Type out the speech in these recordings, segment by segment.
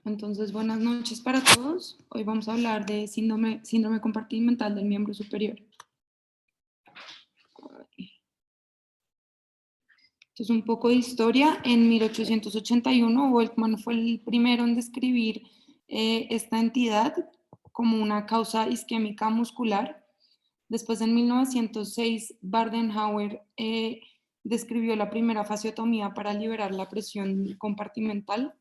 Entonces, buenas noches para todos. Hoy vamos a hablar de síndrome compartimental del miembro superior. Entonces, un poco de historia. En 1881, Volkmann fue el primero en describir esta entidad como una causa isquémica muscular. Después, en 1906, Badenhauer describió la primera fasciotomía para liberar la presión compartimental.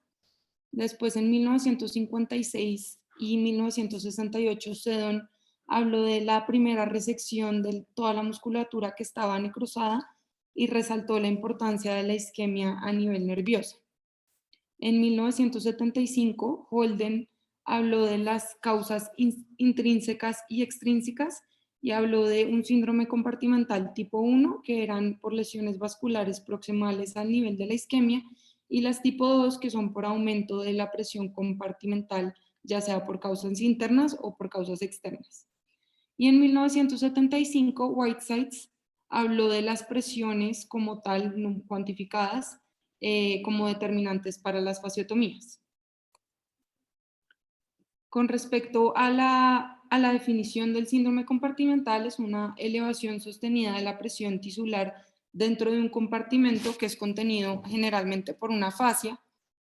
Después, en 1956 y 1968, Seddon habló de la primera resección de toda la musculatura que estaba necrosada y resaltó la importancia de la isquemia a nivel nervioso. En 1975, Holden habló de las causas intrínsecas y extrínsecas y habló de un síndrome compartimental tipo 1, que eran por lesiones vasculares proximales al nivel de la isquemia, y las tipo 2, que son por aumento de la presión compartimental, ya sea por causas internas o por causas externas. Y en 1975, Whitesides habló de las presiones como tal, no cuantificadas, como determinantes para las fasciotomías. Con respecto a la definición del síndrome compartimental, es una elevación sostenida de la presión tisular dentro de un compartimento que es contenido generalmente por una fascia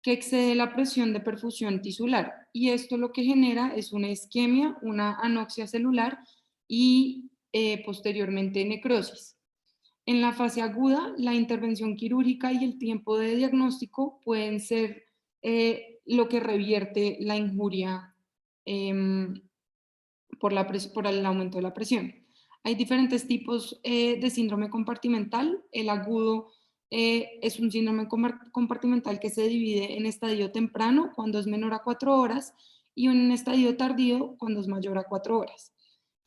que excede la presión de perfusión tisular. Y esto lo que genera es una isquemia, una anoxia celular y posteriormente necrosis. En la fase aguda, la intervención quirúrgica y el tiempo de diagnóstico pueden ser lo que revierte la injuria por el aumento de la presión. Hay diferentes tipos de síndrome compartimental. El agudo es un síndrome compartimental que se divide en estadio temprano, cuando es menor a 4 horas, y en estadio tardío, cuando es mayor a 4 horas.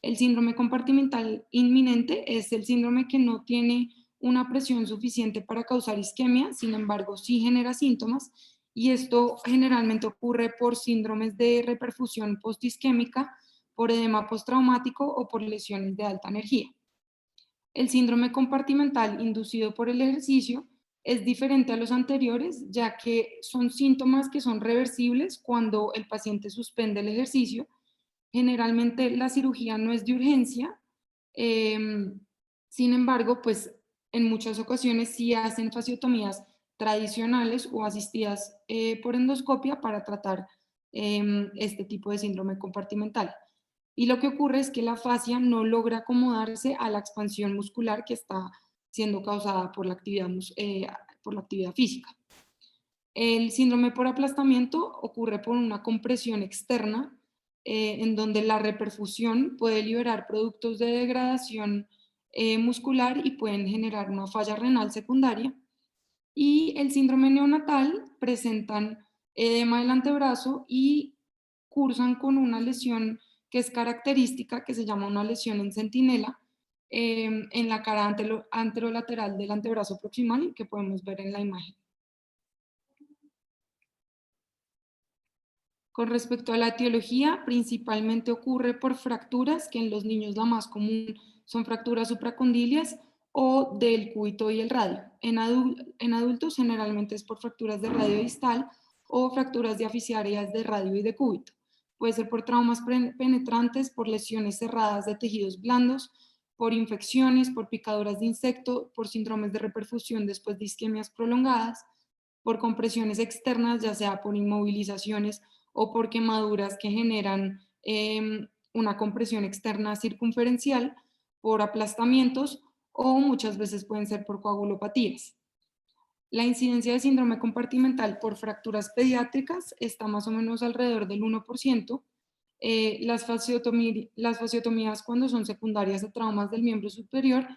El síndrome compartimental inminente es el síndrome que no tiene una presión suficiente para causar isquemia, sin embargo, sí genera síntomas, y esto generalmente ocurre por síndromes de reperfusión postisquémica, por edema postraumático o por lesiones de alta energía. El síndrome compartimental inducido por el ejercicio es diferente a los anteriores, ya que son síntomas que son reversibles cuando el paciente suspende el ejercicio. Generalmente la cirugía no es de urgencia, sin embargo, pues en muchas ocasiones sí hacen fasciotomías tradicionales o asistidas por endoscopia para tratar este tipo de síndrome compartimental. Y lo que ocurre es que la fascia no logra acomodarse a la expansión muscular que está siendo causada por la actividad física. El síndrome por aplastamiento ocurre por una compresión externa en donde la reperfusión puede liberar productos de degradación muscular y pueden generar una falla renal secundaria. Y el síndrome neonatal presentan edema del antebrazo y cursan con una lesión que es característica, que se llama una lesión en centinela, en la cara anterolateral del antebrazo proximal, que podemos ver en la imagen. Con respecto a la etiología, principalmente ocurre por fracturas, que en los niños la más común son fracturas supracondilias o del cúbito y el radio. En adultos generalmente es por fracturas de radio distal o fracturas diafisiarias de radio y de cúbito. Puede ser por traumas penetrantes, por lesiones cerradas de tejidos blandos, por infecciones, por picaduras de insecto, por síndromes de reperfusión después de isquemias prolongadas, por compresiones externas, ya sea por inmovilizaciones o por quemaduras que generan una compresión externa circunferencial, por aplastamientos o muchas veces pueden ser por coagulopatías. La incidencia de síndrome compartimental por fracturas pediátricas está más o menos alrededor del 1%. Las fasciotomías cuando son secundarias a traumas del miembro superior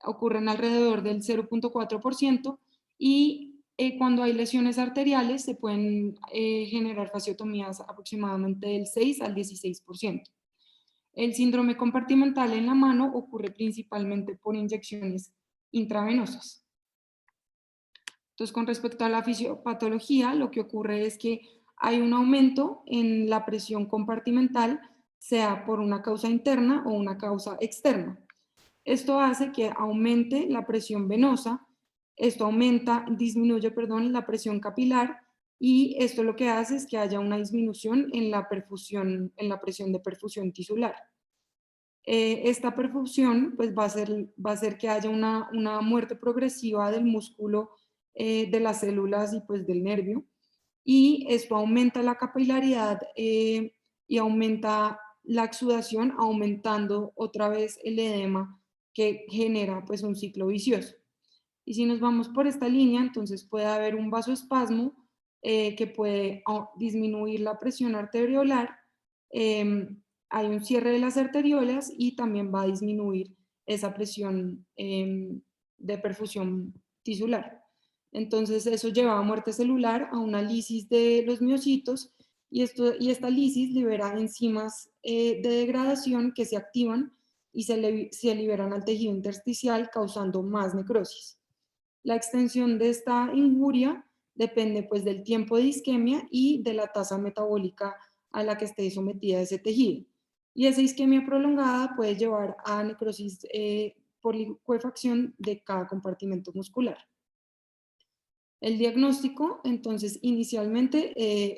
ocurren alrededor del 0.4% y cuando hay lesiones arteriales se pueden generar fasciotomías aproximadamente del 6 al 16%. El síndrome compartimental en la mano ocurre principalmente por inyecciones intravenosas. Entonces, con respecto a la fisiopatología, lo que ocurre es que hay un aumento en la presión compartimental, sea por una causa interna o una causa externa. Esto hace que aumente la presión venosa, disminuye la presión capilar y esto lo que hace es que haya una disminución en la perfusión, en la presión de perfusión tisular. Esta perfusión pues va a hacer que haya una muerte progresiva del músculo, de las células y pues del nervio, y esto aumenta la capilaridad, y aumenta la exudación, aumentando otra vez el edema que genera pues un ciclo vicioso. Y si nos vamos por esta línea, entonces puede haber un vasoespasmo, que puede disminuir la presión arteriolar, hay un cierre de las arteriolas y también va a disminuir esa presión, de perfusión tisular. Entonces eso lleva a muerte celular, a una lisis de los miocitos, y esta lisis libera enzimas, de degradación que se activan y se liberan al tejido intersticial, causando más necrosis. La extensión de esta injuria depende pues del tiempo de isquemia y de la tasa metabólica a la que esté sometida ese tejido. Y esa isquemia prolongada puede llevar a necrosis, por licuefacción de cada compartimento muscular. El diagnóstico, entonces, inicialmente,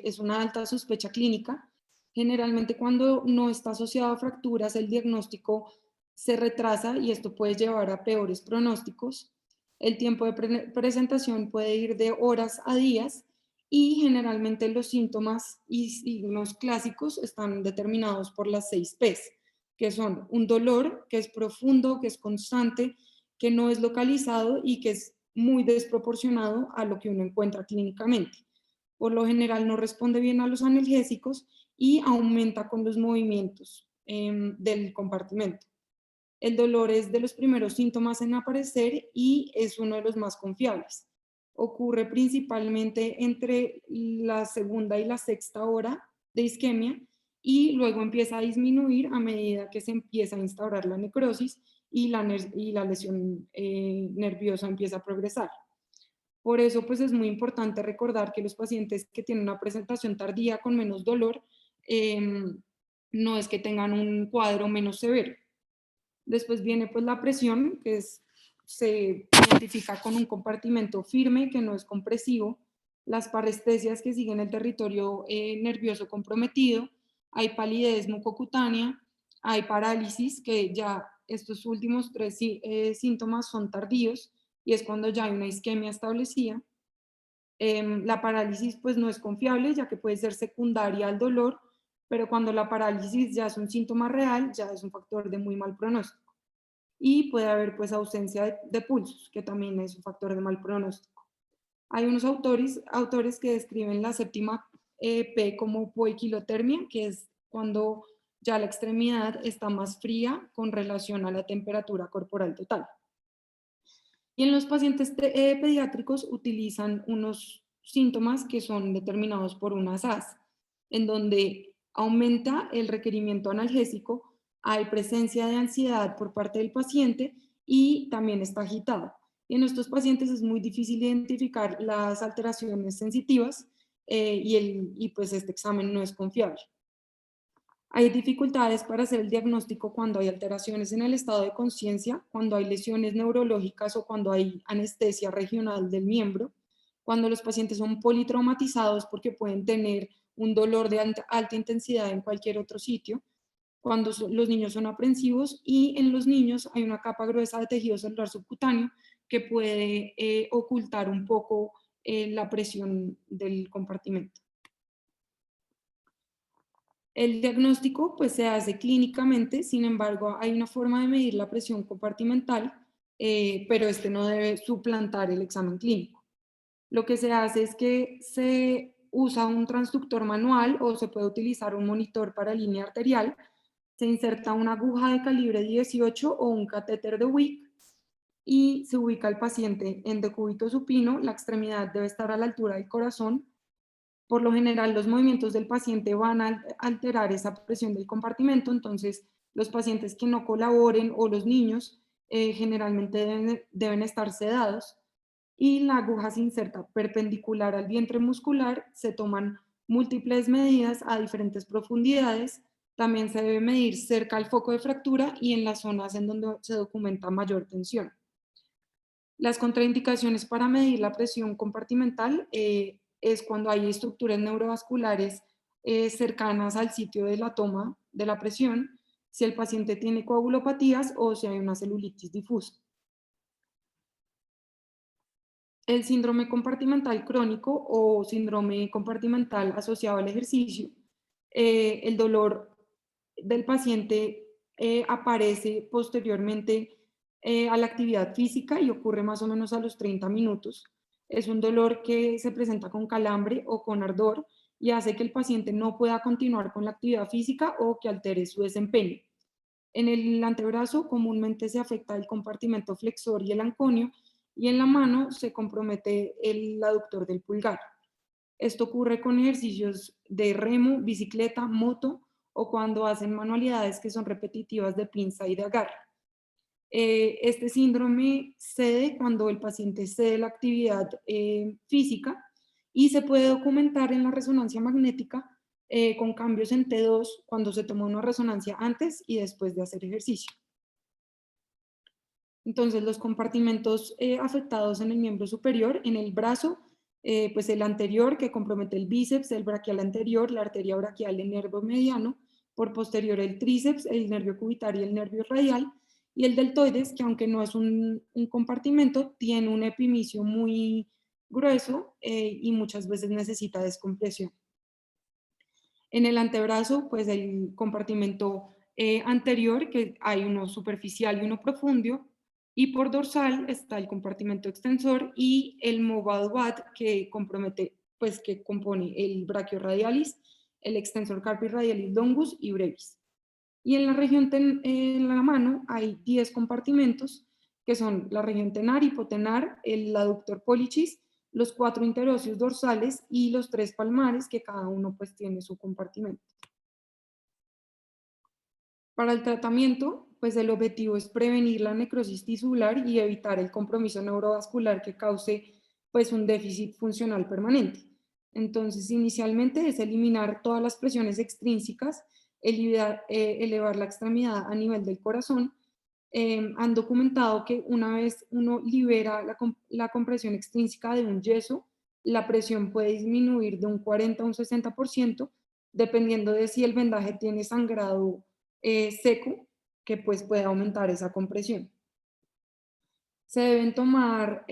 es una alta sospecha clínica. Generalmente, cuando no está asociado a fracturas, el diagnóstico se retrasa y esto puede llevar a peores pronósticos. El tiempo de presentación puede ir de horas a días, y generalmente los síntomas y signos clásicos están determinados por las 6 Ps, que son un dolor que es profundo, que es constante, que no es localizado y que es muy desproporcionado a lo que uno encuentra clínicamente. Por lo general no responde bien a los analgésicos y aumenta con los movimientos, del compartimento. El dolor es de los primeros síntomas en aparecer y es uno de los más confiables. Ocurre principalmente entre la segunda y la sexta hora de isquemia, y luego empieza a disminuir a medida que se empieza a instaurar la necrosis y la lesión, nerviosa empieza a progresar. Por eso, pues es muy importante recordar que los pacientes que tienen una presentación tardía con menos dolor, no es que tengan un cuadro menos severo. Después viene pues la presión, se identifica con un compartimento firme que no es compresivo, las parestesias que siguen el territorio, nervioso comprometido, hay palidez mucocutánea, hay parálisis, que ya estos últimos tres síntomas son tardíos y es cuando ya hay una isquemia establecida. La parálisis pues no es confiable, ya que puede ser secundaria al dolor, pero cuando la parálisis ya es un síntoma real, ya es un factor de muy mal pronóstico. Y puede haber pues ausencia de pulsos, que también es un factor de mal pronóstico. Hay unos autores que describen la séptima, P como poiquilotermia, que es cuando ya la extremidad está más fría con relación a la temperatura corporal total. Y en los pacientes pediátricos utilizan unos síntomas que son determinados por una SAS, en donde aumenta el requerimiento analgésico, hay presencia de ansiedad por parte del paciente y también está agitado. Y en estos pacientes es muy difícil identificar las alteraciones sensitivas, y pues este examen no es confiable. Hay dificultades para hacer el diagnóstico cuando hay alteraciones en el estado de conciencia, cuando hay lesiones neurológicas o cuando hay anestesia regional del miembro, cuando los pacientes son politraumatizados porque pueden tener un dolor de alta intensidad en cualquier otro sitio, cuando los niños son aprensivos, y en los niños hay una capa gruesa de tejido celular subcutáneo que puede, ocultar un poco, la presión del compartimento. El diagnóstico pues se hace clínicamente, sin embargo hay una forma de medir la presión compartimental, pero este no debe suplantar el examen clínico. Lo que se hace es que se usa un transductor manual o se puede utilizar un monitor para línea arterial, se inserta una aguja de calibre 18 o un catéter de WIC y se ubica al paciente en decúbito supino, la extremidad debe estar a la altura del corazón. Por lo general, los movimientos del paciente van a alterar esa presión del compartimento, entonces los pacientes que no colaboren o los niños, generalmente deben estar sedados, y la aguja se inserta perpendicular al vientre muscular, se toman múltiples medidas a diferentes profundidades, también se debe medir cerca al foco de fractura y en las zonas en donde se documenta mayor tensión. Las contraindicaciones para medir la presión compartimental, es cuando hay estructuras neurovasculares cercanas al sitio de la toma de la presión, si el paciente tiene coagulopatías o si hay una celulitis difusa. El síndrome compartimental crónico o síndrome compartimental asociado al ejercicio, el dolor del paciente aparece posteriormente a la actividad física y ocurre más o menos a los 30 minutos. Es un dolor que se presenta con calambre o con ardor y hace que el paciente no pueda continuar con la actividad física o que altere su desempeño. En el antebrazo comúnmente se afecta el compartimento flexor y el anconio, y en la mano se compromete el aductor del pulgar. Esto ocurre con ejercicios de remo, bicicleta, moto o cuando hacen manualidades que son repetitivas de pinza y de agarre. Este síndrome cede cuando el paciente cede la actividad física y se puede documentar en la resonancia magnética con cambios en T2 cuando se toma una resonancia antes y después de hacer ejercicio. Entonces, los compartimentos afectados en el miembro superior, en el brazo, pues el anterior que compromete el bíceps, el braquial anterior, la arteria braquial, el nervio mediano, por posterior el tríceps, el nervio cubitario y el nervio radial, y el deltoides, que aunque no es un compartimento, tiene un epimisio muy grueso y muchas veces necesita descompresión. En el antebrazo, pues el compartimento anterior, que hay uno superficial y uno profundo, y por dorsal está el compartimento extensor y el movado BAT que compromete, pues que compone el brachioradialis, el extensor carpi radialis longus y brevis. Y en la región en la mano hay 10 compartimentos que son la región tenar, hipotenar, el aductor pollicis, los 4 interóseos dorsales y los 3 palmares, que cada uno pues tiene su compartimento. Para el tratamiento, pues el objetivo es prevenir la necrosis tisular y evitar el compromiso neurovascular que cause pues un déficit funcional permanente. Entonces, inicialmente es eliminar todas las presiones extrínsecas, elevar la extremidad a nivel del corazón. Han documentado que una vez uno libera la compresión extrínseca de un yeso, la presión puede disminuir de un 40 a un 60%, dependiendo de si el vendaje tiene sangrado seco, que pues puede aumentar esa compresión. Se deben tomar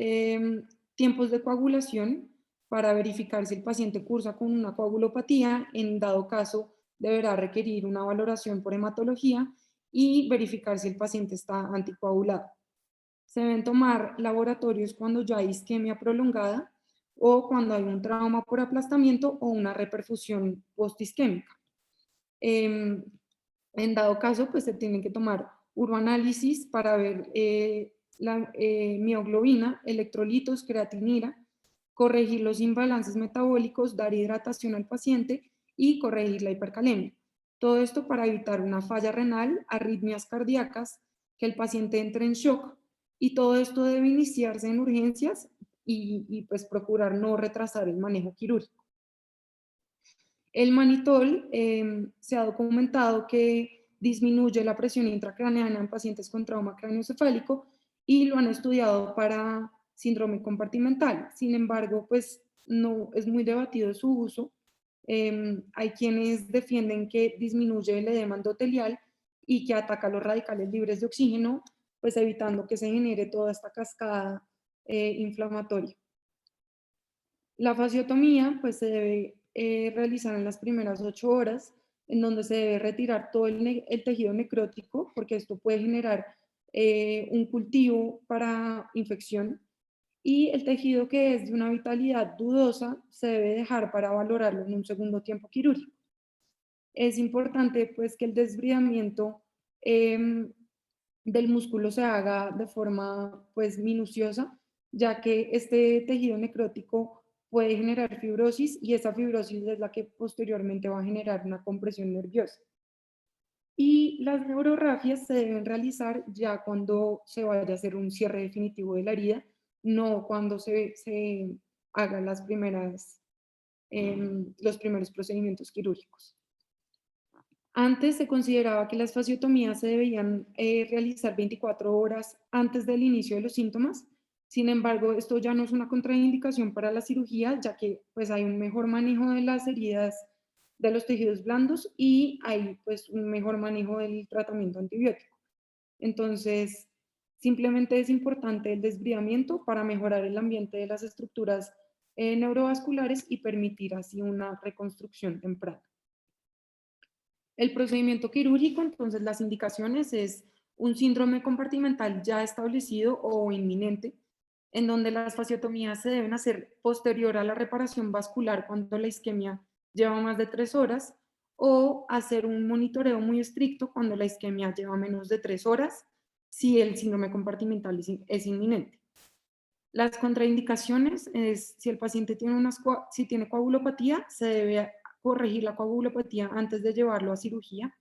tiempos de coagulación para verificar si el paciente cursa con una coagulopatía. En dado caso, deberá requerir una valoración por hematología y verificar si el paciente está anticoagulado. Se deben tomar laboratorios cuando ya hay isquemia prolongada o cuando hay un trauma por aplastamiento o una reperfusión postisquémica. En dado caso, pues se tienen que tomar uroanálisis para ver la mioglobina, electrolitos, creatinina, corregir los imbalances metabólicos, dar hidratación al paciente y corregir la hipercalemia. Todo esto para evitar una falla renal, arritmias cardíacas, que el paciente entre en shock, y todo esto debe iniciarse en urgencias y pues procurar no retrasar el manejo quirúrgico. El manitol se ha documentado que disminuye la presión intracraneana en pacientes con trauma craneoencefálico y lo han estudiado para síndrome compartimental. Sin embargo, pues no es muy debatido su uso. Hay quienes defienden que disminuye el edema endotelial y que ataca los radicales libres de oxígeno, pues evitando que se genere toda esta cascada inflamatoria. La fasciotomía pues se debe realizar en las primeras 8 horas, en donde se debe retirar todo el tejido necrótico, porque esto puede generar un cultivo para infección, y el tejido que es de una vitalidad dudosa se debe dejar para valorarlo en un segundo tiempo quirúrgico. Es importante pues que el desbridamiento del músculo se haga de forma pues minuciosa, ya que este tejido necrótico puede generar fibrosis y esa fibrosis es la que posteriormente va a generar una compresión nerviosa. Y las neurorafias se deben realizar ya cuando se vaya a hacer un cierre definitivo de la herida, no cuando se hagan los primeros procedimientos quirúrgicos. Antes se consideraba que las fasciotomías se debían realizar 24 horas antes del inicio de los síntomas, Sin embargo, esto ya no es una contraindicación para la cirugía, ya que pues hay un mejor manejo de las heridas de los tejidos blandos y hay pues un mejor manejo del tratamiento antibiótico. Entonces, simplemente es importante el desbridamiento para mejorar el ambiente de las estructuras neurovasculares y permitir así una reconstrucción temprana. El procedimiento quirúrgico, entonces las indicaciones es un síndrome compartimental ya establecido o inminente, en donde las fasciotomías se deben hacer posterior a la reparación vascular cuando la isquemia lleva más de 3 horas, o hacer un monitoreo muy estricto cuando la isquemia lleva menos de 3 horas, si el síndrome compartimental es inminente. Las contraindicaciones es si el paciente tiene si tiene coagulopatía, se debe corregir la coagulopatía antes de llevarlo a cirugía.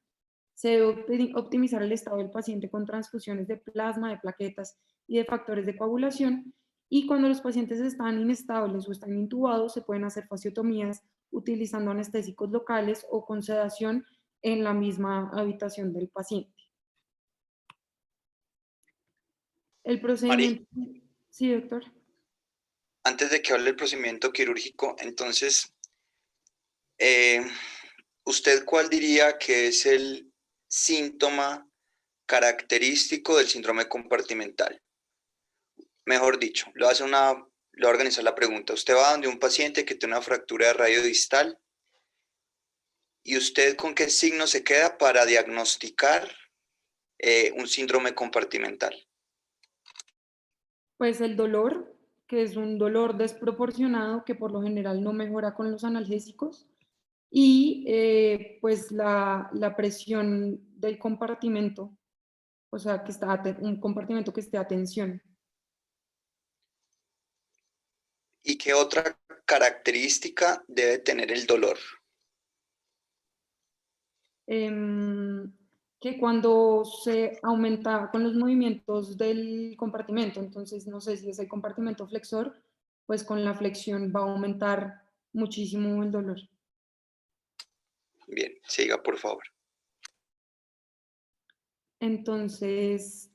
Se debe optimizar el estado del paciente con transfusiones de plasma, de plaquetas y de factores de coagulación. Y cuando los pacientes están inestables o están intubados, se pueden hacer fasciotomías utilizando anestésicos locales o con sedación en la misma habitación del paciente. El Mari, procedimiento... Sí, doctor. antes de que hable del procedimiento quirúrgico, entonces, eh, ¿usted cuál diría que es el síntoma característico del síndrome compartimental? Mejor dicho, le voy a organizar la pregunta. Usted va donde un paciente que tiene una fractura de radio distal y usted con qué signo se queda para diagnosticar un síndrome compartimental. Pues el dolor, que es un dolor desproporcionado que por lo general no mejora con los analgésicos, y pues la presión del compartimento, o sea, que está un compartimento que esté a tensión. ¿Y qué otra característica debe tener el dolor? Que cuando se aumenta con los movimientos del compartimento, entonces no sé si es el compartimento flexor, pues con la flexión va a aumentar muchísimo el dolor. Bien, siga por favor. Entonces,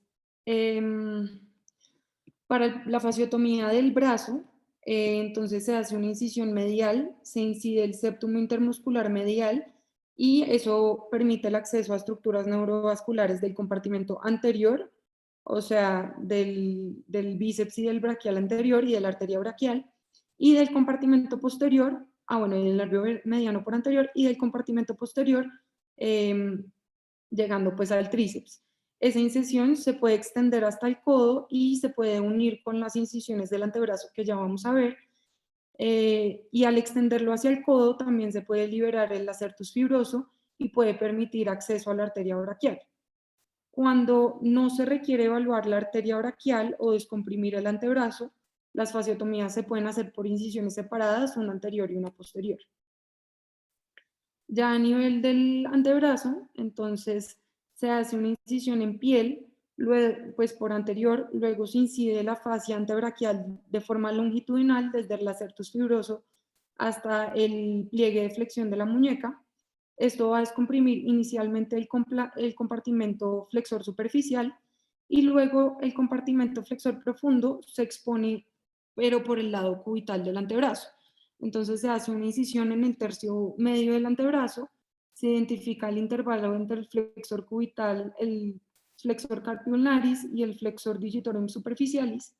para la fasciotomía del brazo, entonces se hace una incisión medial, se incide el septum intermuscular medial y eso permite el acceso a estructuras neurovasculares del compartimento anterior, o sea, del bíceps y del braquial anterior y de la arteria braquial, y del compartimento posterior, bueno, y del nervio mediano por anterior, y del compartimento posterior, llegando pues al tríceps. Esa incisión se puede extender hasta el codo y se puede unir con las incisiones del antebrazo que ya vamos a ver. Y al extenderlo hacia el codo también se puede liberar el acertus fibroso y puede permitir acceso a la arteria braquial. Cuando no se requiere evaluar la arteria braquial o descomprimir el antebrazo, las fasciotomías se pueden hacer por incisiones separadas, una anterior y una posterior. Ya a nivel del antebrazo, entonces se hace una incisión en piel, luego, pues por anterior, luego se incide la fascia antebraquial de forma longitudinal desde el acertus fibroso hasta el pliegue de flexión de la muñeca. Esto va a descomprimir inicialmente el compartimento flexor superficial y luego el compartimento flexor profundo se expone, pero por el lado cubital del antebrazo. Entonces se hace una incisión en el tercio medio del antebrazo, se identifica el intervalo entre el flexor cubital, el flexor carpi ulnaris y el flexor digitorum superficialis.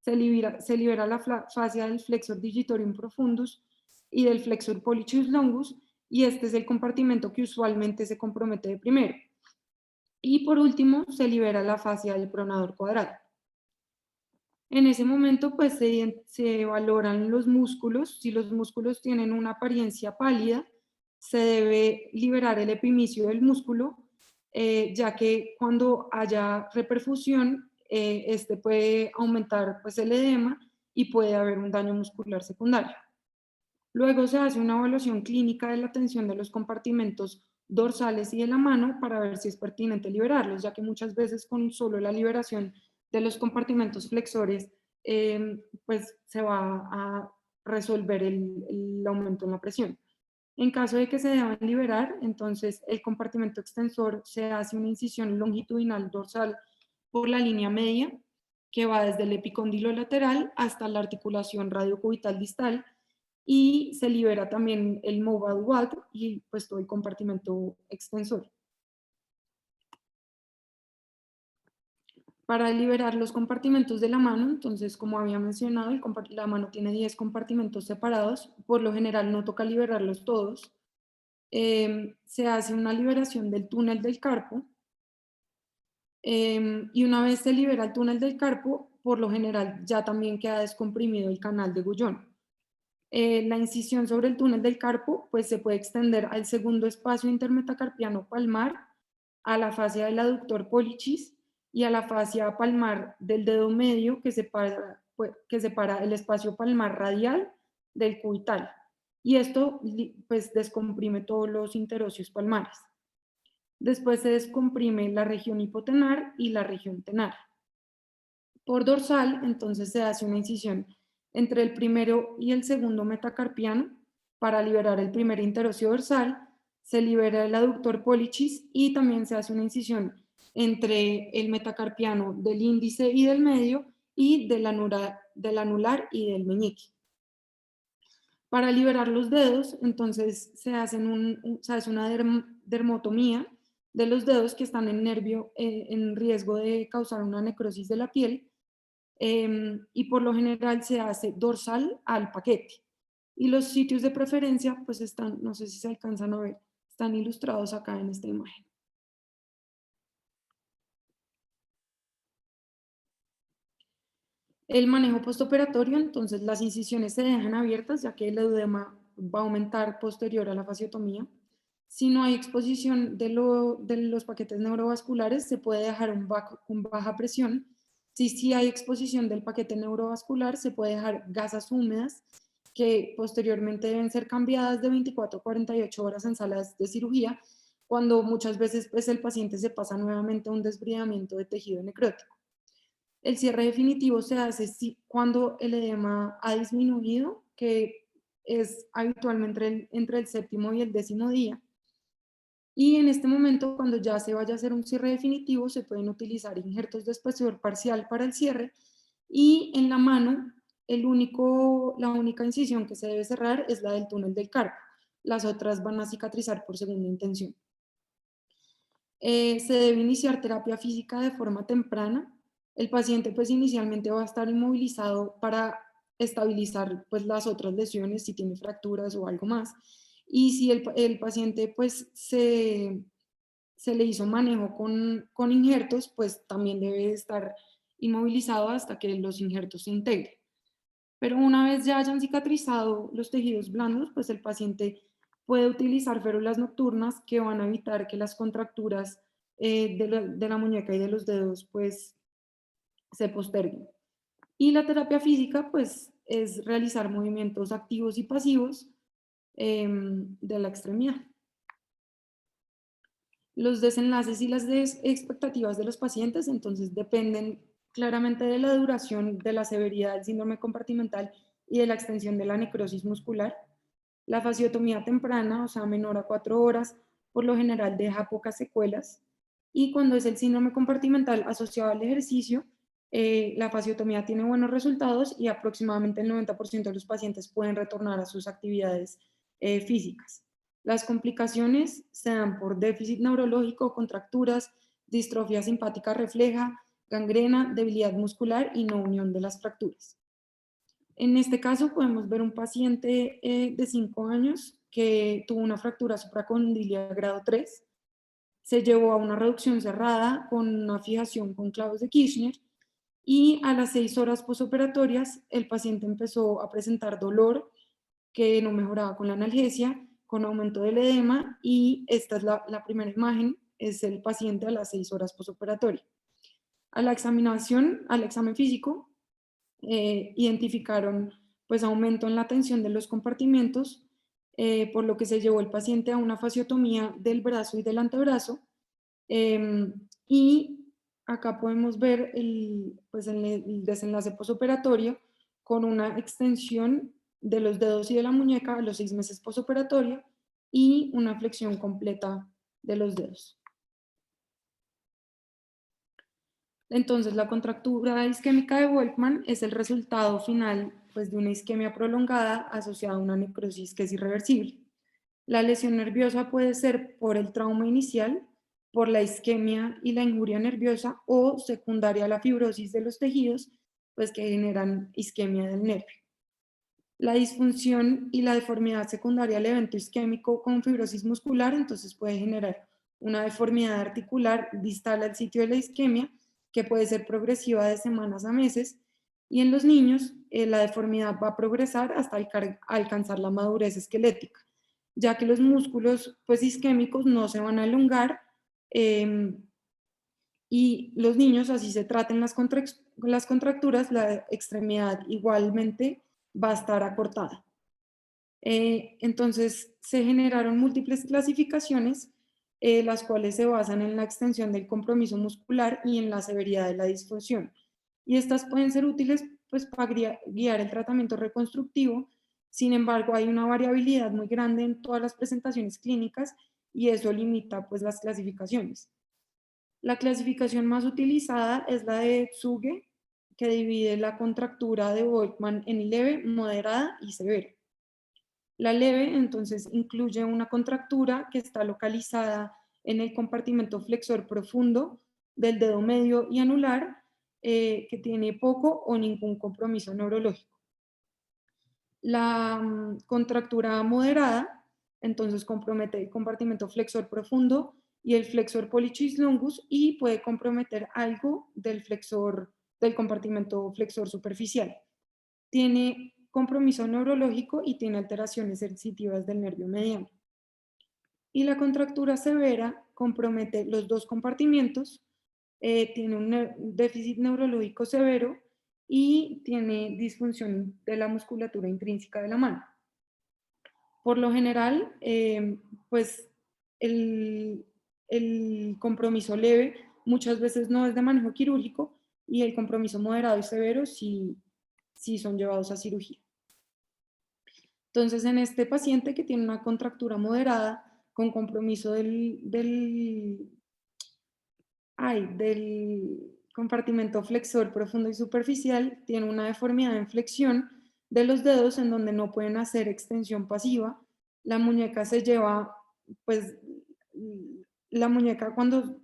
Se libera la fascia del flexor digitorium profundus y del flexor pollicis longus, y este es el compartimento que usualmente se compromete de primero. Y por último, se libera la fascia del pronador cuadrado. En ese momento, pues se valoran los músculos. Si los músculos tienen una apariencia pálida, se debe liberar el epimicio del músculo, ya que cuando haya reperfusión, este puede aumentar pues, el edema y puede haber un daño muscular secundario. Luego se hace una evaluación clínica de la tensión de los compartimentos dorsales y de la mano para ver si es pertinente liberarlos, ya que muchas veces con solo la liberación de los compartimentos flexores, pues se va a resolver el aumento en la presión. En caso de que se deban liberar, entonces el compartimento extensor se hace una incisión longitudinal dorsal por la línea media que va desde el epicóndilo lateral hasta la articulación radiocubital distal, y se libera también el mobile wad y pues todo el compartimento extensor. Para liberar los compartimentos de la mano, entonces como había mencionado, la mano tiene 10 compartimentos separados, por lo general no toca liberarlos todos. Se hace una liberación del túnel del carpo, y una vez se libera el túnel del carpo, por lo general ya también queda descomprimido el canal de Guyon. La incisión sobre el túnel del carpo pues se puede extender al segundo espacio intermetacarpiano palmar, a la fascia del aductor pollicis y a la fascia palmar del dedo medio que separa el espacio palmar radial del cubital. Y esto pues descomprime todos los interóseos palmares. Después se descomprime la región hipotenar y la región tenar. Por dorsal, entonces se hace una incisión entre el primero y el segundo metacarpiano para liberar el primer interóseo dorsal, se libera el aductor pollicis y también se hace una incisión entre el metacarpiano del índice y del medio y del anular y del meñique. Para liberar los dedos, entonces se hace una dermotomía de los dedos que están en riesgo de causar una necrosis de la piel, y por lo general se hace dorsal al paquete. Y los sitios de preferencia, pues están, no sé si se alcanzan a ver, están ilustrados acá en esta imagen. El manejo postoperatorio, entonces las incisiones se dejan abiertas ya que el edema va a aumentar posterior a la fasciotomía. Si no hay exposición de los paquetes neurovasculares, se puede dejar con baja presión. Si hay exposición del paquete neurovascular, se puede dejar gasas húmedas que posteriormente deben ser cambiadas de 24 a 48 horas en salas de cirugía, cuando muchas veces pues, el paciente se pasa nuevamente a un desbridamiento de tejido necrótico. El cierre definitivo se hace cuando el edema ha disminuido, que es habitualmente entre el séptimo y el 10º día. Y en este momento, cuando ya se vaya a hacer un cierre definitivo, se pueden utilizar injertos de espesor parcial para el cierre, y en la mano, la única incisión que se debe cerrar es la del túnel del carpo. Las otras van a cicatrizar por segunda intención. Se debe iniciar terapia física de forma temprana. El paciente pues inicialmente va a estar inmovilizado para estabilizar pues las otras lesiones, si tiene fracturas o algo más. Y si el paciente pues se le hizo manejo con injertos, pues también debe estar inmovilizado hasta que los injertos se integren. Pero una vez ya hayan cicatrizado los tejidos blandos, pues el paciente puede utilizar férulas nocturnas que van a evitar que las contracturas de la muñeca y de los dedos pues se posterguen. Y la terapia física pues es realizar movimientos activos y pasivos de la extremidad. Los desenlaces y las expectativas de los pacientes entonces dependen claramente de la duración, de la severidad del síndrome compartimental y de la extensión de la necrosis muscular. La fasciotomía temprana, o sea, menor a 4 horas, por lo general deja pocas secuelas. Y cuando es el síndrome compartimental asociado al ejercicio, la fasciotomía tiene buenos resultados y aproximadamente el 90% de los pacientes pueden retornar a sus actividades físicas. Las complicaciones se dan por déficit neurológico, contracturas, distrofia simpática refleja, gangrena, debilidad muscular y no unión de las fracturas. En este caso podemos ver un paciente de 5 años que tuvo una fractura supracondilia grado 3, se llevó a una reducción cerrada con una fijación con clavos de Kirchner, y a las 6 horas posoperatorias el paciente empezó a presentar dolor que no mejoraba con la analgesia, con aumento del edema, y esta es la primera imagen, es el paciente a las 6 horas postoperatoria. A la examinación, al examen físico, identificaron pues aumento en la tensión de los compartimentos, por lo que se llevó el paciente a una fasciotomía del brazo y del antebrazo, y acá podemos ver pues el desenlace posoperatorio con una extensión de los dedos y de la muñeca a los 6 meses posoperatorio y una flexión completa de los dedos. Entonces, la contractura isquémica de Volkmann es el resultado final, pues, de una isquemia prolongada asociada a una necrosis que es irreversible. La lesión nerviosa puede ser por el trauma inicial, por la isquemia y la injuria nerviosa o secundaria a la fibrosis de los tejidos, pues que generan isquemia del nervio. La disfunción y la deformidad secundaria al evento isquémico con fibrosis muscular, entonces puede generar una deformidad articular distal al sitio de la isquemia, que puede ser progresiva de semanas a meses, y en los niños la deformidad va a progresar hasta alcanzar la madurez esquelética, ya que los músculos pues, isquémicos no se van a elongar eh, y los niños, así se traten las contracturas, la extremidad igualmente va a estar acortada. Entonces, se generaron múltiples clasificaciones, las cuales se basan en la extensión del compromiso muscular y en la severidad de la disfunción. Y estas pueden ser útiles pues, para guiar el tratamiento reconstructivo. Sin embargo, hay una variabilidad muy grande en todas las presentaciones clínicas y eso limita pues, las clasificaciones. La clasificación más utilizada es la de Tsuge, que divide la contractura de Volkmann en leve, moderada y severa. La leve, entonces, incluye una contractura que está localizada en el compartimento flexor profundo del dedo medio y anular, que tiene poco o ningún compromiso neurológico. La contractura moderada, entonces, compromete el compartimento flexor profundo y el flexor pollicis longus y puede comprometer algo del compartimento flexor superficial. Tiene compromiso neurológico y tiene alteraciones sensitivas del nervio mediano. Y la contractura severa compromete los dos compartimientos, tiene un déficit neurológico severo y tiene disfunción de la musculatura intrínseca de la mano. Por lo general, pues el, el compromiso leve muchas veces no es de manejo quirúrgico y el compromiso moderado y severo sí son llevados a cirugía. Entonces, en este paciente que tiene una contractura moderada con compromiso del compartimento flexor profundo y superficial, tiene una deformidad en flexión de los dedos en donde no pueden hacer extensión pasiva. La muñeca se lleva, pues, la muñeca cuando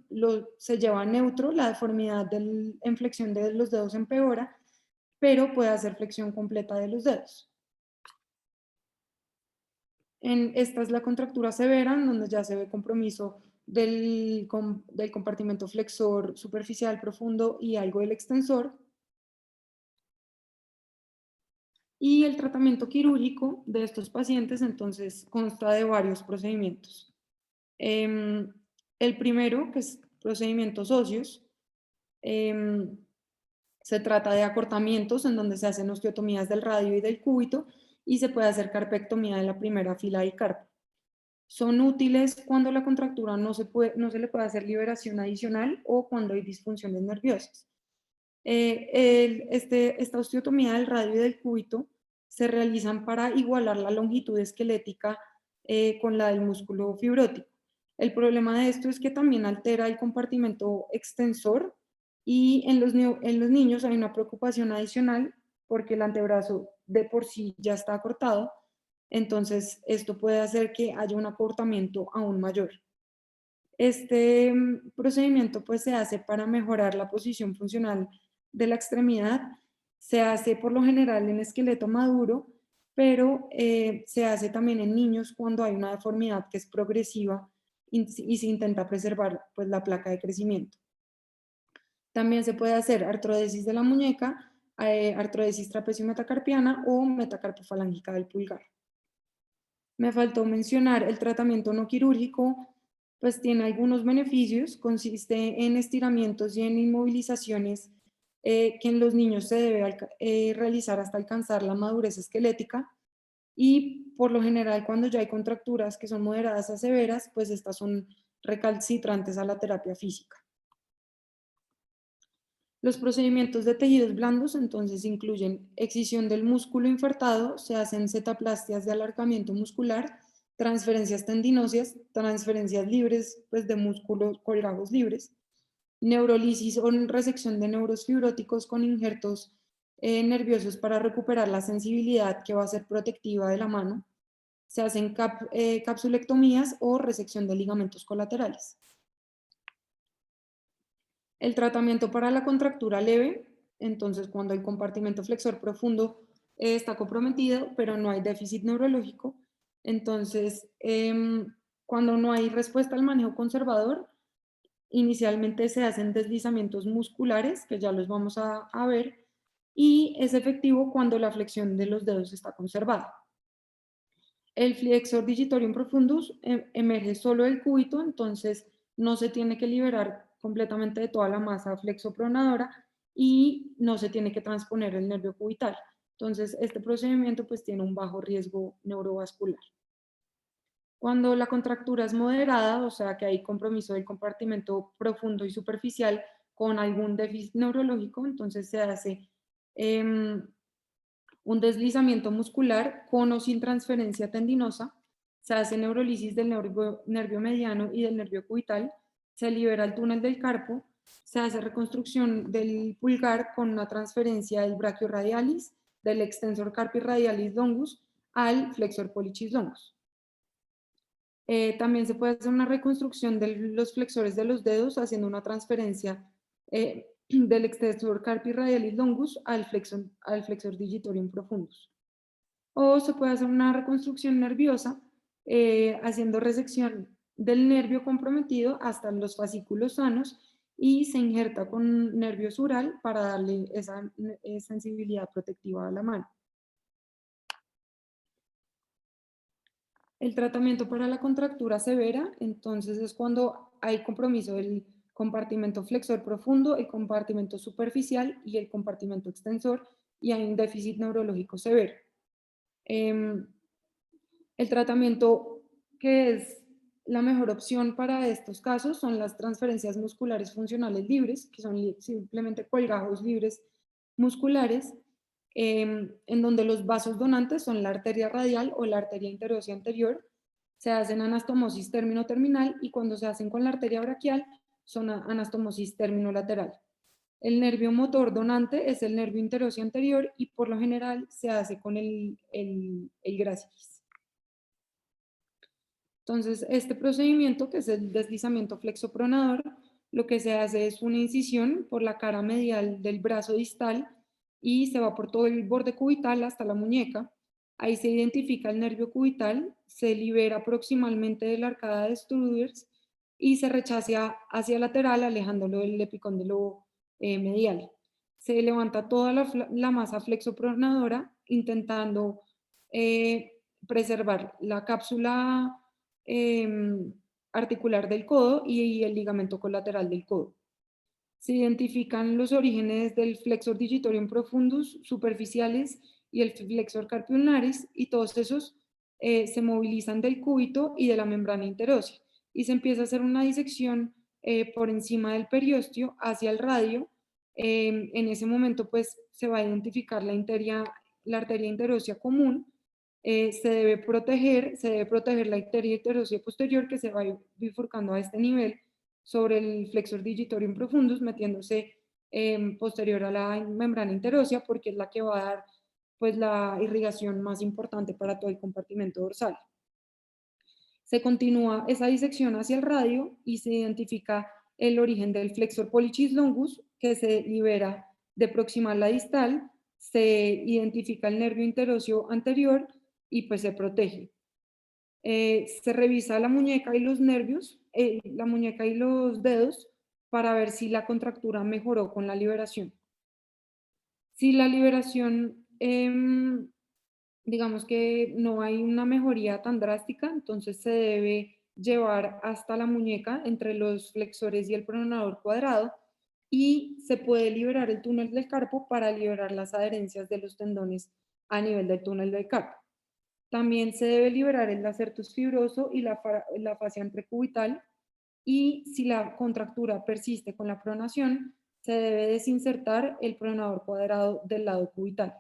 se lleva a neutro, la deformidad en flexión de los dedos empeora, pero puede hacer flexión completa de los dedos. Esta es la contractura severa, en donde ya se ve compromiso del compartimento flexor superficial profundo y algo del extensor. Y el tratamiento quirúrgico de estos pacientes entonces consta de varios procedimientos. El primero, que es procedimientos óseos, se trata de acortamientos en donde se hacen osteotomías del radio y del cúbito y se puede hacer carpectomía de la primera fila del carpo. Son útiles cuando la contractura no se le puede hacer liberación adicional o cuando hay disfunciones nerviosas. Esta osteotomía del radio y del cúbito se realizan para igualar la longitud esquelética con la del músculo fibrótico. El problema de esto es que también altera el compartimento extensor y en los niños hay una preocupación adicional porque el antebrazo de por sí ya está acortado, entonces esto puede hacer que haya un acortamiento aún mayor. Este procedimiento pues se hace para mejorar la posición funcional de la extremidad, se hace por lo general en esqueleto maduro, pero se hace también en niños cuando hay una deformidad que es progresiva y se intenta preservar pues, la placa de crecimiento. También se puede hacer artrodesis de la muñeca, artrodesis trapecio metacarpiana o metacarpofalángica del pulgar. Me faltó mencionar el tratamiento no quirúrgico, pues tiene algunos beneficios, consiste en estiramientos y en inmovilizaciones que en los niños se debe realizar hasta alcanzar la madurez esquelética y por lo general cuando ya hay contracturas que son moderadas a severas, pues estas son recalcitrantes a la terapia física. Los procedimientos de tejidos blandos entonces incluyen excisión del músculo infartado, se hacen cetoplastias de alargamiento muscular, transferencias tendinóseas, transferencias libres pues, de músculos colgados libres. neurolisis o resección de neuros fibróticos con injertos nerviosos para recuperar la sensibilidad que va a ser protectiva de la mano. Se hacen capsulectomías o resección de ligamentos colaterales. El tratamiento para la contractura leve, entonces cuando el compartimento flexor profundo está comprometido, pero no hay déficit neurológico, entonces cuando no hay respuesta al manejo conservador, inicialmente se hacen deslizamientos musculares, que ya los vamos a ver, y es efectivo cuando la flexión de los dedos está conservada. El flexor digitorum profundus emerge solo del cúbito, entonces no se tiene que liberar completamente de toda la masa flexopronadora y no se tiene que transponer el nervio cubital. Entonces, este procedimiento pues tiene un bajo riesgo neurovascular. Cuando la contractura es moderada, o sea que hay compromiso del compartimento profundo y superficial con algún déficit neurológico, entonces se hace un deslizamiento muscular con o sin transferencia tendinosa, se hace neurolisis del nervio mediano y del nervio cubital, se libera el túnel del carpo, se hace reconstrucción del pulgar con una transferencia del brachioradialis, del extensor carpi radialis longus al flexor pollicis longus. También se puede hacer una reconstrucción de los flexores de los dedos haciendo una transferencia del extensor carpi radialis longus al flexor digitorium profundus. O se puede hacer una reconstrucción nerviosa haciendo resección del nervio comprometido hasta los fascículos sanos y se injerta con nervio sural para darle esa sensibilidad protectiva a la mano. El tratamiento para la contractura severa, entonces es cuando hay compromiso del compartimento flexor profundo, el compartimento superficial y el compartimento extensor y hay un déficit neurológico severo. El tratamiento que es la mejor opción para estos casos son las transferencias musculares funcionales libres, que son simplemente colgajos libres musculares, en donde los vasos donantes son la arteria radial o la arteria interósea anterior. Se hacen anastomosis término-terminal y cuando se hacen con la arteria braquial son anastomosis término-lateral. El nervio motor donante es el nervio interóseo anterior y por lo general se hace con el grácilis. Entonces, este procedimiento, que es el deslizamiento flexopronador, lo que se hace es una incisión por la cara medial del brazo distal y se va por todo el borde cubital hasta la muñeca. Ahí se identifica el nervio cubital, se libera proximalmente de la arcada de Struders y se rechaza hacia lateral, alejándolo del epicóndilo medial. Se levanta toda la masa flexopronadora intentando preservar la cápsula articular del codo y el ligamento colateral del codo. Se identifican los orígenes del flexor digitorium profundus superficiales y el flexor carpi ulnaris y todos esos se movilizan del cúbito y de la membrana interósea y se empieza a hacer una disección por encima del periósteo hacia el radio. En ese momento pues se va a identificar la arteria interósea común. Se debe proteger la arteria interósea posterior que se va bifurcando a este nivel sobre el flexor digitorium profundus, metiéndose posterior a la membrana interósea porque es la que va a dar pues, la irrigación más importante para todo el compartimento dorsal. Se continúa esa disección hacia el radio y se identifica el origen del flexor pollicis longus que se libera de proximal a distal, se identifica el nervio interóseo anterior y pues se protege. Se revisa la muñeca y los nervios, la muñeca y los dedos para ver si la contractura mejoró con la liberación. Si la liberación, digamos que no hay una mejoría tan drástica, entonces se debe llevar hasta la muñeca entre los flexores y el pronador cuadrado y se puede liberar el túnel del carpo para liberar las adherencias de los tendones a nivel del túnel del carpo. También se debe liberar el lacertus fibroso y la fascia entrecubital y si la contractura persiste con la pronación, se debe desinsertar el pronador cuadrado del lado cubital.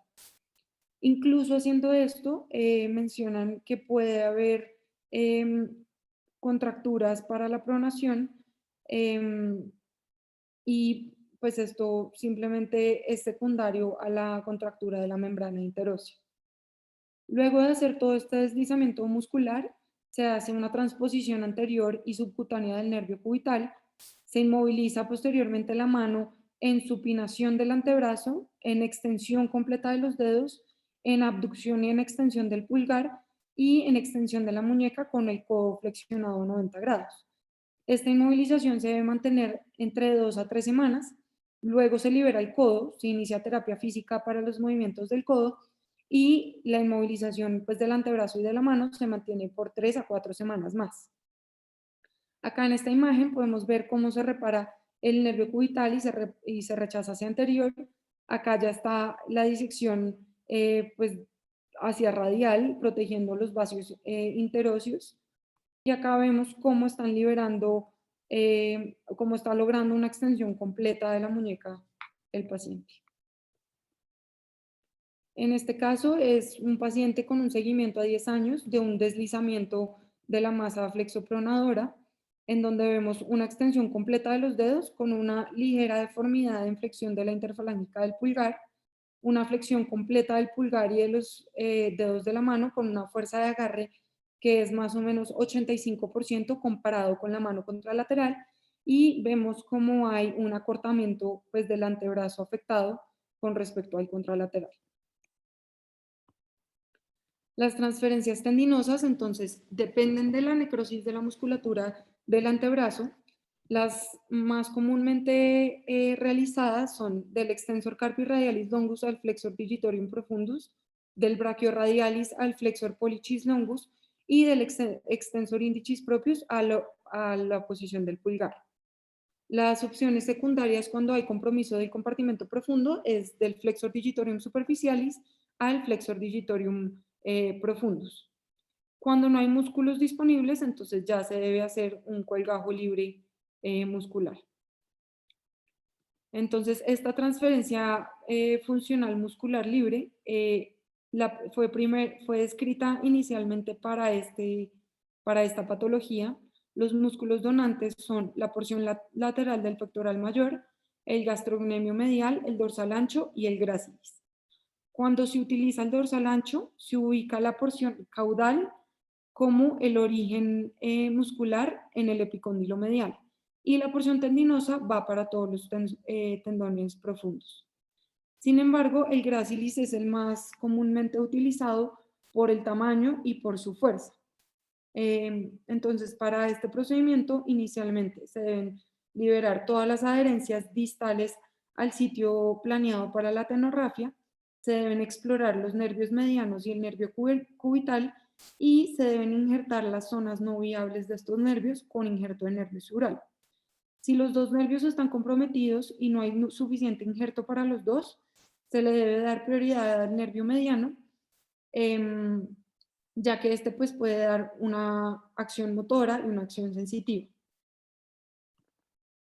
Incluso haciendo esto, mencionan que puede haber contracturas para la pronación y pues esto simplemente es secundario a la contractura de la membrana interósea. Luego de hacer todo este deslizamiento muscular, se hace una transposición anterior y subcutánea del nervio cubital, se inmoviliza posteriormente la mano en supinación del antebrazo, en extensión completa de los dedos, en abducción y en extensión del pulgar y en extensión de la muñeca con el codo flexionado a 90 grados. Esta inmovilización se debe mantener entre 2 a 3 semanas, luego se libera el codo, se inicia terapia física para los movimientos del codo y la inmovilización pues, del antebrazo y de la mano se mantiene por 3 a 4 semanas más. Acá en esta imagen podemos ver cómo se repara el nervio cubital y se rechaza hacia anterior. Acá ya está la disección pues, hacia radial, protegiendo los vasos interóseos. Y acá vemos cómo están liberando, cómo está logrando una extensión completa de la muñeca el paciente. En este caso es un paciente con un seguimiento a 10 años de un deslizamiento de la masa flexopronadora, en donde vemos una extensión completa de los dedos con una ligera deformidad en flexión de la interfalángica del pulgar, una flexión completa del pulgar y de los dedos de la mano con una fuerza de agarre que es más o menos 85% comparado con la mano contralateral, y vemos cómo hay un acortamiento pues, del antebrazo afectado con respecto al contralateral. Las transferencias tendinosas, entonces, dependen de la necrosis de la musculatura del antebrazo. Las más comúnmente realizadas son del extensor carpi radialis longus al flexor digitorium profundus, del brachioradialis al flexor pollicis longus y del extensor indicis proprius a la posición del pulgar. Las opciones secundarias cuando hay compromiso del compartimento profundo es del flexor digitorium superficialis al flexor digitorium profundus. Cuando no hay músculos disponibles, entonces ya se debe hacer un colgajo libre muscular. Entonces, esta transferencia funcional muscular libre fue descrita inicialmente para esta patología. Los músculos donantes son la porción lateral del pectoral mayor, el gastrocnemio medial, el dorsal ancho y el gracilis. Cuando se utiliza el dorsal ancho, se ubica la porción caudal como el origen muscular en el epicóndilo medial, y la porción tendinosa va para todos los tendones profundos. Sin embargo, el gracilis es el más comúnmente utilizado por el tamaño y por su fuerza. Entonces, para este procedimiento, inicialmente se deben liberar todas las adherencias distales al sitio planeado para la tenorrafia, se deben explorar los nervios medianos y el nervio cubital y se deben injertar las zonas no viables de estos nervios con injerto de nervio sural. Si los dos nervios están comprometidos y no hay suficiente injerto para los dos, se le debe dar prioridad al nervio mediano, ya que este pues, puede dar una acción motora y una acción sensitiva.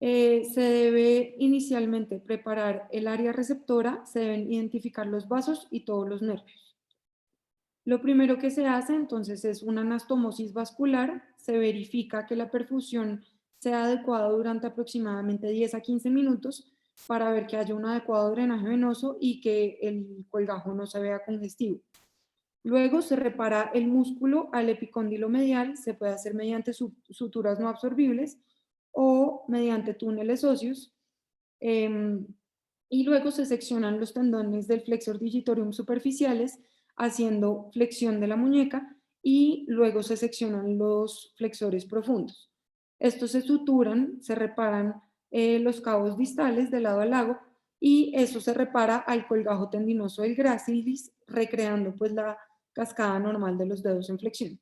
Se debe inicialmente preparar el área receptora, se deben identificar los vasos y todos los nervios. Lo primero que se hace entonces es una anastomosis vascular, se verifica que la perfusión sea adecuada durante aproximadamente 10 a 15 minutos para ver que haya un adecuado drenaje venoso y que el colgajo no se vea congestivo. Luego se repara el músculo al epicóndilo medial, se puede hacer mediante suturas no absorbibles o mediante túneles óseos, y luego se seccionan los tendones del flexor digitorium superficiales haciendo flexión de la muñeca y luego se seccionan los flexores profundos. Estos se suturan, se reparan los cabos distales de lado a lado y eso se repara al colgajo tendinoso del gracilis, recreando pues la cascada normal de los dedos en flexión.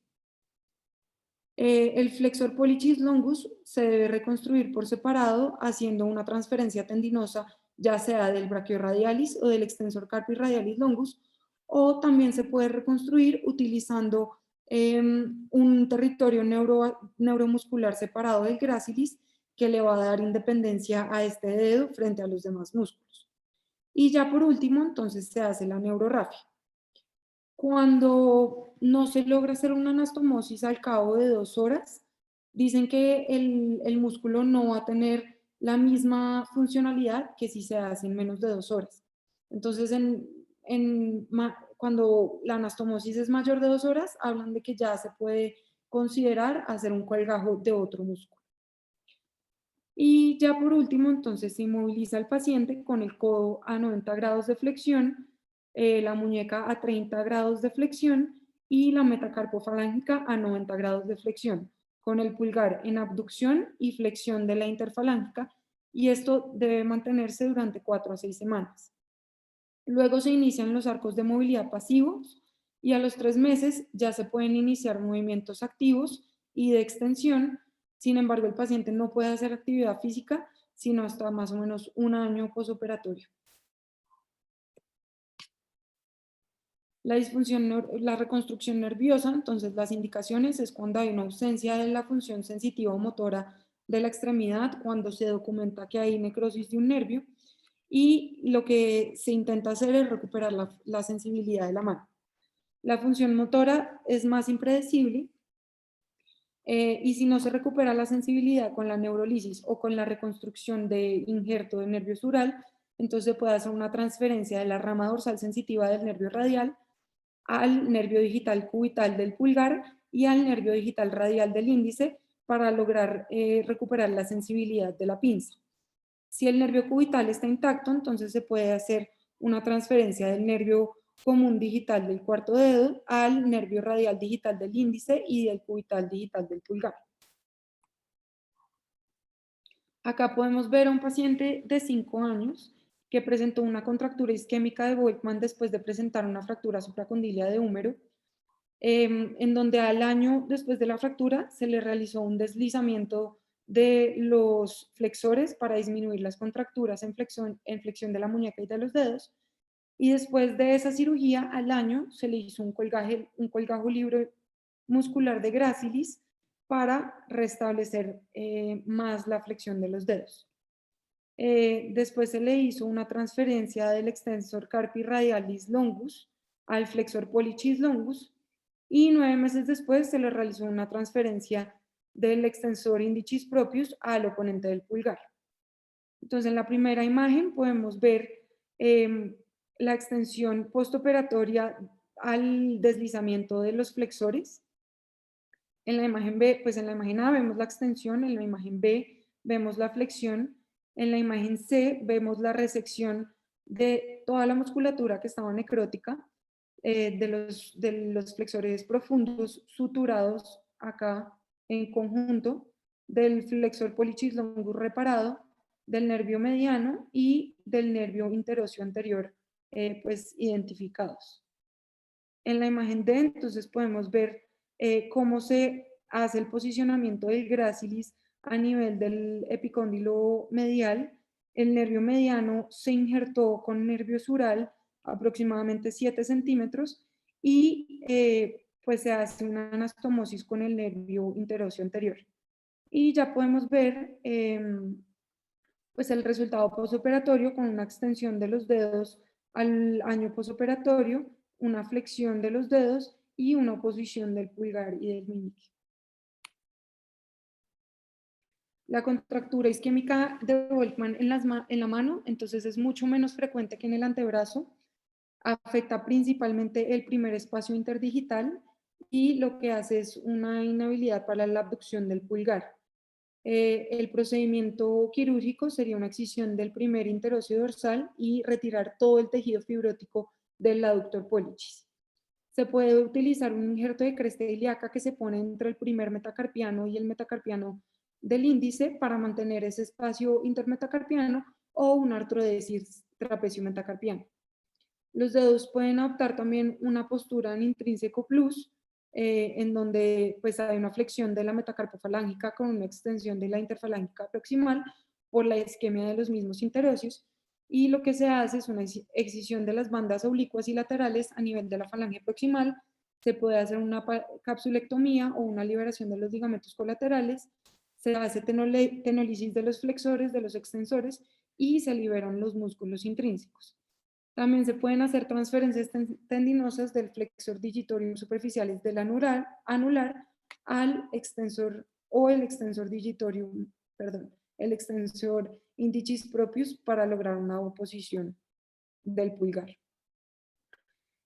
El flexor pollicis longus se debe reconstruir por separado haciendo una transferencia tendinosa ya sea del brachioradialis o del extensor carpi radialis longus, o también se puede reconstruir utilizando un territorio neuromuscular separado del gracilis que le va a dar independencia a este dedo frente a los demás músculos. Y ya por último, entonces se hace la neurorrafia. Cuando no se logra hacer una anastomosis al cabo de 2 horas, dicen que el músculo no va a tener la misma funcionalidad que si se hace en menos de 2 horas. Entonces, cuando la anastomosis es mayor de 2 horas, hablan de que ya se puede considerar hacer un colgajo de otro músculo. Y ya por último, entonces se inmoviliza al paciente con el codo a 90 grados de flexión, la muñeca a 30 grados de flexión y la metacarpofalángica a 90 grados de flexión, con el pulgar en abducción y flexión de la interfalángica, y esto debe mantenerse durante 4 a 6 semanas. Luego se inician los arcos de movilidad pasivos y a los 3 meses ya se pueden iniciar movimientos activos y de extensión. Sin embargo, el paciente no puede hacer actividad física sino hasta más o menos 1 año posoperatorio. La reconstrucción nerviosa, entonces las indicaciones es cuando hay una ausencia de la función sensitiva o motora de la extremidad, cuando se documenta que hay necrosis de un nervio, y lo que se intenta hacer es recuperar la sensibilidad de la mano. La función motora es más impredecible y si no se recupera la sensibilidad con la neurolisis o con la reconstrucción de injerto de nervio sural, entonces se puede hacer una transferencia de la rama dorsal sensitiva del nervio radial al nervio digital cubital del pulgar y al nervio digital radial del índice para lograr recuperar la sensibilidad de la pinza. Si el nervio cubital está intacto, entonces se puede hacer una transferencia del nervio común digital del cuarto dedo al nervio radial digital del índice y del cubital digital del pulgar. Acá podemos ver a un paciente de 5 años que presentó una contractura isquémica de Volkmann después de presentar una fractura supracondilia de húmero, en donde al año después de la fractura se le realizó un deslizamiento de los flexores para disminuir las contracturas en flexión de la muñeca y de los dedos. Y después de esa cirugía, al año, se le hizo un colgajo libre muscular de gracilis para restablecer más la flexión de los dedos. Después se le hizo una transferencia del extensor carpi radialis longus al flexor pollicis longus y 9 meses después se le realizó una transferencia del extensor indicis proprius al oponente del pulgar. Entonces, en la primera imagen podemos ver la extensión postoperatoria al deslizamiento de los flexores. En la imagen B, pues en la imagen A vemos la extensión, en la imagen B vemos la flexión, en la imagen C vemos la resección de toda la musculatura que estaba necrótica, de los flexores profundos suturados acá en conjunto, del flexor pollicis longus reparado, del nervio mediano y del nervio interóseo anterior, pues identificados. En la imagen D, entonces podemos ver cómo se hace el posicionamiento del gracilis a nivel del epicóndilo medial. El nervio mediano se injertó con nervio sural aproximadamente 7 centímetros y pues se hace una anastomosis con el nervio interóseo anterior. Y ya podemos ver pues el resultado posoperatorio con una extensión de los dedos al año posoperatorio, una flexión de los dedos y una oposición del pulgar y del meñique. La contractura isquémica de Volkmann en la mano, entonces es mucho menos frecuente que en el antebrazo, afecta principalmente el primer espacio interdigital y lo que hace es una inhabilidad para la abducción del pulgar. El procedimiento quirúrgico sería una excisión del primer interóseo dorsal y retirar todo el tejido fibrótico del aductor pollicis. Se puede utilizar un injerto de cresta ilíaca que se pone entre el primer metacarpiano y el metacarpiano del índice para mantener ese espacio intermetacarpiano o una artrodesis trapecio metacarpiano. Los dedos pueden adoptar también una postura en intrínseco plus, en donde pues hay una flexión de la metacarpofalángica con una extensión de la interfalángica proximal por la isquemia de los mismos interóseos, y lo que se hace es una excisión de las bandas oblicuas y laterales a nivel de la falange proximal. Se puede hacer una capsulectomía o una liberación de los ligamentos colaterales, se hace tenolisis de los flexores, de los extensores y se liberan los músculos intrínsecos. También se pueden hacer transferencias tendinosas del flexor digitorio superficiales del anular al extensor o el extensor digitorio, perdón, el extensor indicis propius para lograr una oposición del pulgar.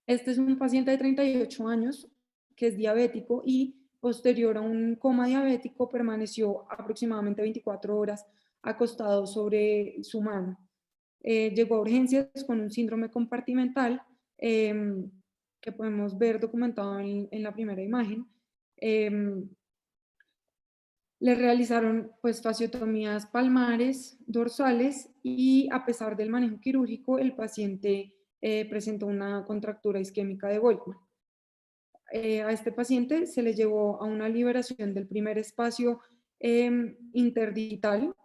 Este es un paciente de 38 años que es diabético y posterior a un coma diabético permaneció aproximadamente 24 horas acostado sobre su mano. Llegó a urgencias con un síndrome compartimental que podemos ver documentado en la primera imagen. Le realizaron pues fasciotomías palmares, dorsales y a pesar del manejo quirúrgico el paciente presentó una contractura isquémica de Volkmann. A este paciente se le llevó a una liberación del primer espacio interdigital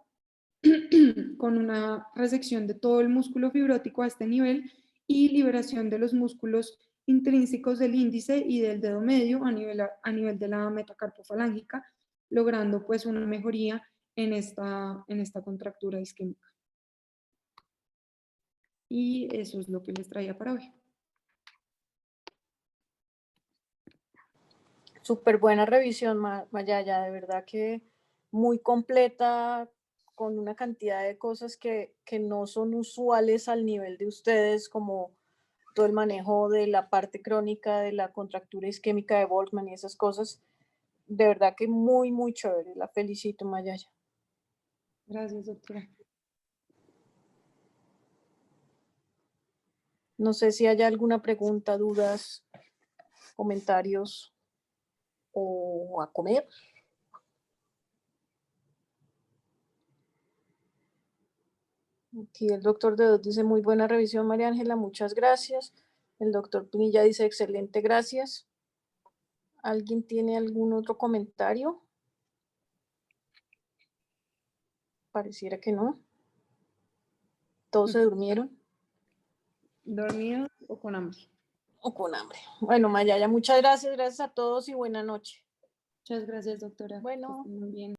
con una resección de todo el músculo fibrótico a este nivel y liberación de los músculos intrínsecos del índice y del dedo medio a nivel de la metacarpofalángica, logrando pues una mejoría en esta contractura isquémica. Y eso es lo que les traía para hoy. Súper buena revisión, Mayaya, de verdad que muy completa, con una cantidad de cosas que no son usuales al nivel de ustedes, como todo el manejo de la parte crónica de la contractura isquémica de Volkmann y esas cosas. De verdad que muy, muy chévere. La felicito, Mayaya. Gracias, doctora. No sé si hay alguna pregunta, dudas, comentarios o a comer. Aquí el doctor Dedos dice muy buena revisión, María Ángela, muchas gracias. El doctor Pinilla dice excelente, gracias. ¿Alguien tiene algún otro comentario? Pareciera que no. ¿Todos se durmieron? ¿Dormidos o con hambre? O con hambre. Bueno, Mayaya, muchas gracias. Gracias a todos y buena noche. Muchas gracias, doctora. Bueno. Muy bien.